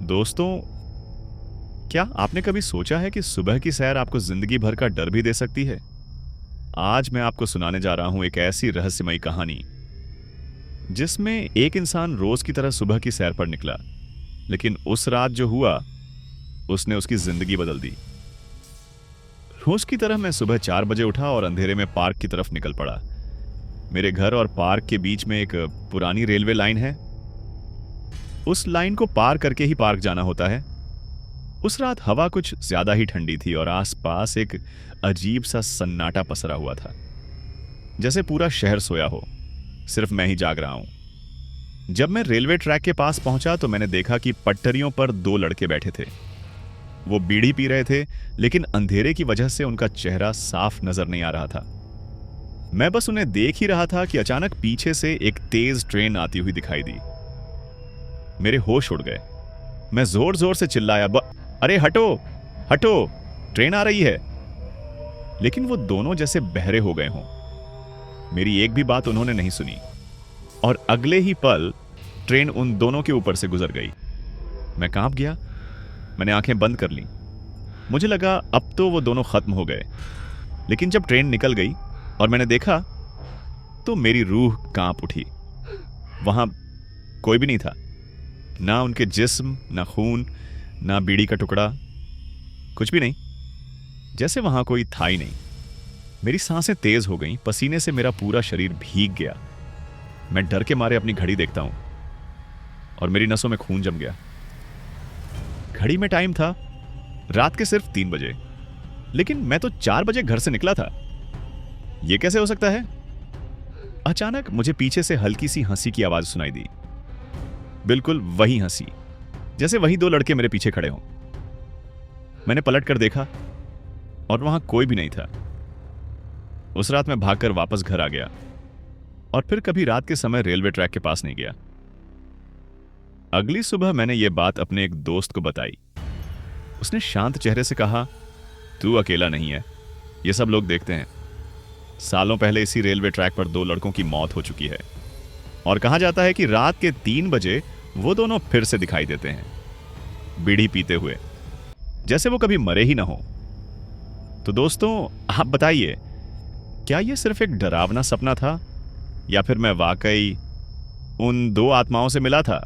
दोस्तों, क्या आपने कभी सोचा है कि सुबह की सैर आपको जिंदगी भर का डर भी दे सकती है? आज मैं आपको सुनाने जा रहा हूं एक ऐसी रहस्यमयी कहानी जिसमें एक इंसान रोज की तरह सुबह की सैर पर निकला, लेकिन उस रात जो हुआ उसने उसकी जिंदगी बदल दी। रोज की तरह मैं सुबह 4 बजे उठा और अंधेरे में पार्क की तरफ निकल पड़ा। मेरे घर और पार्क के बीच में एक पुरानी रेलवे लाइन है। उस लाइन को पार करके ही पार्क जाना होता है। उस रात हवा कुछ ज्यादा ही ठंडी थी और आसपास एक अजीब सा सन्नाटा पसरा हुआ था, जैसे पूरा शहर सोया हो, सिर्फ मैं ही जाग रहा हूं। जब मैं रेलवे ट्रैक के पास पहुंचा तो मैंने देखा कि पटरियों पर दो लड़के बैठे थे। वो बीड़ी पी रहे थे, लेकिन अंधेरे की वजह से उनका चेहरा साफ नजर नहीं आ रहा था। मैं बस उन्हें देख ही रहा था कि अचानक पीछे से एक तेज ट्रेन आती हुई दिखाई दी। मेरे होश उड़ गए। मैं जोर जोर से चिल्लाया, अरे हटो हटो, ट्रेन आ रही है। लेकिन वो दोनों जैसे बहरे हो गए हों। मेरी एक भी बात उन्होंने नहीं सुनी और अगले ही पल ट्रेन उन दोनों के ऊपर से गुजर गई। मैं कांप गया। मैंने आंखें बंद कर ली। मुझे लगा अब तो वो दोनों खत्म हो गए। लेकिन जब ट्रेन निकल गई और मैंने देखा तो मेरी रूह कांप उठी। वहां कोई भी नहीं था, ना उनके जिस्म, ना खून, ना बीड़ी का टुकड़ा, कुछ भी नहीं। जैसे वहां कोई था ही नहीं। मेरी सांसें तेज हो गईं, पसीने से मेरा पूरा शरीर भीग गया। मैं डर के मारे अपनी घड़ी देखता हूं और मेरी नसों में खून जम गया। घड़ी में टाइम था रात के सिर्फ 3 बजे, लेकिन मैं तो 4 बजे घर से निकला था। यह कैसे हो सकता है? अचानक मुझे पीछे से हल्की सी हंसी की आवाज सुनाई दी। बिल्कुल वही हंसी, जैसे वही दो लड़के मेरे पीछे खड़े हों। मैंने पलट कर देखा और वहां कोई भी नहीं था। उस रात मैं भागकर वापस घर आ गया और फिर कभी रात के समय रेलवे ट्रैक के पास नहीं गया। अगली सुबह मैंने यह बात अपने एक दोस्त को बताई। उसने शांत चेहरे से कहा, तू अकेला नहीं है, ये सब लोग देखते हैं। सालों पहले इसी रेलवे ट्रैक पर दो लड़कों की मौत हो चुकी है और कहा जाता है कि रात के 3 बजे वो दोनों फिर से दिखाई देते हैं, बीड़ी पीते हुए, जैसे वो कभी मरे ही ना हो। तो दोस्तों, आप बताइए, क्या ये सिर्फ एक डरावना सपना था या फिर मैं वाकई उन दो आत्माओं से मिला था?